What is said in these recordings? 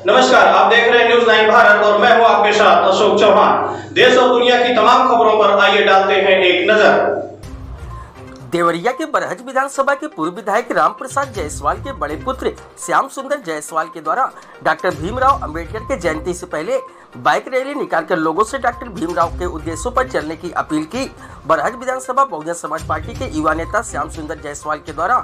नमस्कार, आप देख रहे हैं न्यूज 9 भारत और मैं हूं आपके साथ अशोक चौहान। देश और दुनिया की तमाम खबरों पर आइए डालते हैं एक नजर। देवरिया के बरहज विधानसभा के पूर्व विधायक रामप्रसाद जायसवाल के बड़े पुत्र श्याम सुंदर जायसवाल के द्वारा डॉक्टर भीमराव अंबेडकर के जयंती से पहले बाइक रैली निकालकर लोगों से डॉक्टर भीमराव के उद्देश्यों पर चलने की अपील की। बरहज विधानसभा बहुजन समाज पार्टी के युवा नेता श्याम सुंदर जायसवाल के द्वारा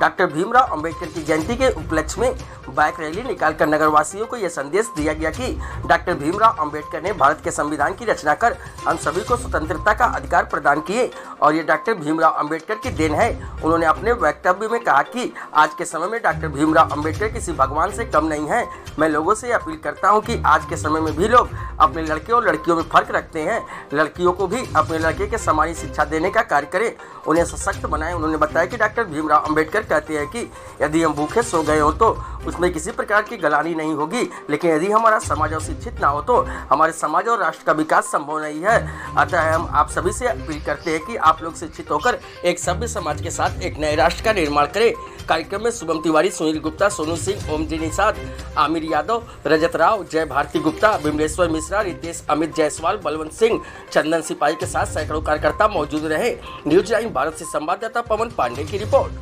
डॉक्टर भीमराव अंबेडकर की जयंती के उपलक्ष्य में बाइक रैली निकालकर नगरवासियों को यह संदेश दिया गया कि डॉक्टर भीमराव अंबेडकर ने भारत के संविधान की रचना कर हम सभी को स्वतंत्रता का अधिकार प्रदान किए और ये डॉक्टर भीमराव अंबेडकर की देन है। उन्होंने अपने वक्तव्य में कहा कि आज के समय में डॉक्टर भीमराव अंबेडकर किसी भगवान से कम नहीं है। मैं लोगों से अपील करता हूं कि आज के समय में भी लोग अपने लड़के और लड़कियों में फर्क रखते हैं, लड़कियों को भी अपने लड़के के समान शिक्षा देने का कार्य करें, उन्हें सशक्त बनाएं। उन्होंने बताया कि डॉक्टर भीमराव अंबेडकर कहते हैं कि यदि हम भूखे सो गए हो तो उसमें किसी प्रकार की गलानी नहीं होगी, लेकिन यदि हमारा समाज और शिक्षित ना हो तो हमारे समाज और राष्ट्र का विकास संभव नहीं है। अतः हम आप सभी से अपील करते हैं कि आप लोग शिक्षित होकर एक सभ्य समाज के साथ एक नए राष्ट्र का निर्माण करें। कार्यक्रम में शुभम तिवारी, सुनील गुप्ता, सोनू सिंह, ओम जी निषाद, आमिर यादव, रजत राव, जय भारती गुप्ता, विमलेश्वर मिश्रा, रितेश, अमित जायसवाल, बलवंत सिंह, चंदन सिपाही के साथ सैकड़ों कार्यकर्ता मौजूद रहे। न्यूज 9 भारत से संवाददाता पवन पांडे की रिपोर्ट।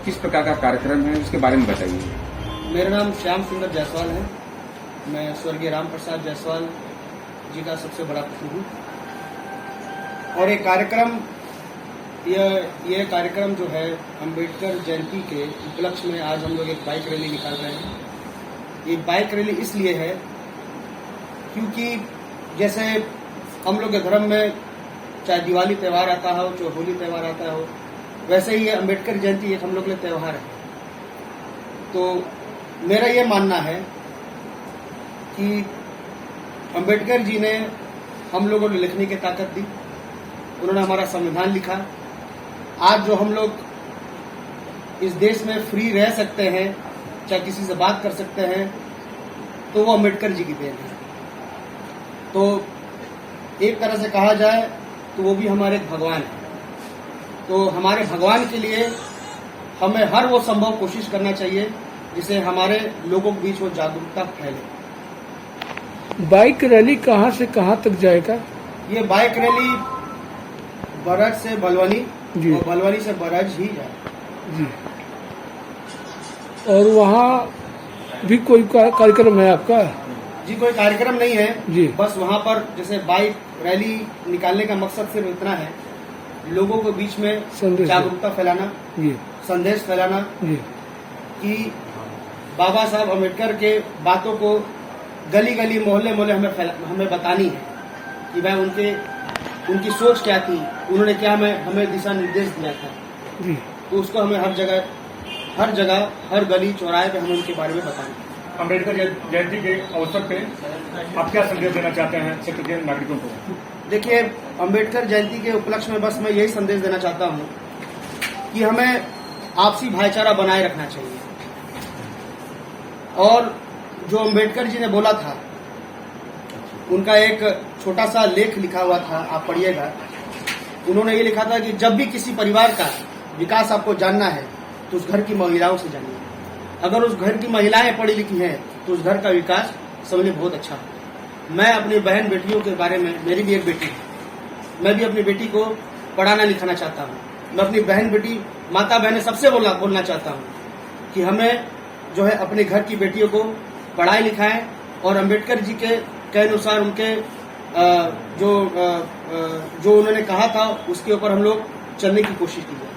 किस प्रकार का कार्यक्रम है उसके बारे में बताइए। मेरा नाम श्याम सुंदर जायसवाल है। मैं स्वर्गीय रामप्रसाद जायसवाल जी का सबसे बड़ा पुत्र हूँ और ये कार्यक्रम जो है अम्बेडकर जयंती के उपलक्ष्य में आज हम लोग एक बाइक रैली निकाल रहे हैं। ये बाइक रैली इसलिए है क्योंकि जैसे हम लोग के धर्म में चाहे दिवाली त्यौहार आता हो, चाहे होली त्यौहार आता हो, वैसे ही ये अम्बेडकर जयंती एक हम लोग के लिए त्यौहार है। तो मेरा ये मानना है कि अम्बेडकर जी ने हम लोगों को लिखने की ताकत दी, उन्होंने हमारा संविधान लिखा। आज जो हम लोग इस देश में फ्री रह सकते हैं, चाहे किसी से बात कर सकते हैं, तो वो अम्बेडकर जी की देन है। तो एक तरह से कहा जाए तो वो भी हमारे भगवान है। तो हमारे भगवान के लिए हमें हर वो संभव कोशिश करना चाहिए जिससे हमारे लोगों के बीच वो जागरूकता फैले। बाइक रैली कहाँ से कहाँ तक जाएगा? ये बाइक रैली बरहज से बलवानी और बलवानी से बरहज ही जाए जी। और वहाँ भी कोई कार्यक्रम है आपका? जी, कोई कार्यक्रम नहीं है जी। बस वहाँ पर जैसे बाइक रैली निकालने का मकसद सिर्फ इतना है, लोगों के बीच में जागरूकता फैलाना, संदेश फैलाना कि बाबा साहब अम्बेडकर के बातों को गली गली मोहल्ले मोहल्ले हमें बतानी है कि भाई उनकी सोच क्या थी, उन्होंने क्या हमें दिशा निर्देश दिया था। तो उसको हमें हर जगह हर गली चौराहे पे हमें उनके बारे में बताना है। अम्बेडकर जयंती के अवसर पे आप क्या संदेश देना चाहते हैं क्षेत्र के नागरिकों को? देखिए, अम्बेडकर जयंती के उपलक्ष्य में बस मैं यही संदेश देना चाहता हूँ कि हमें आपसी भाईचारा बनाए रखना चाहिए। और जो अम्बेडकर जी ने बोला था, उनका एक छोटा सा लेख लिखा हुआ था, आप पढ़िएगा। उन्होंने ये लिखा था कि जब भी किसी परिवार का विकास आपको जानना है तो उस घर की महिलाओं से जानिए। अगर उस घर की महिलाएं पढ़ी लिखी हैं तो उस घर का विकास समझिए बहुत अच्छा है। मैं अपनी बहन बेटियों के बारे में, मेरी भी एक बेटी है, मैं भी अपनी बेटी को पढ़ाना लिखाना चाहता हूँ। मैं अपनी बहन बेटी, माता बहनें सबसे बोलना चाहता हूँ कि हमें जो है अपने घर की बेटियों को पढ़ाई लिखाएं और अम्बेडकर जी के अनुसार उनके जो उन्होंने कहा था उसके ऊपर हम लोग चलने की कोशिश की जाए।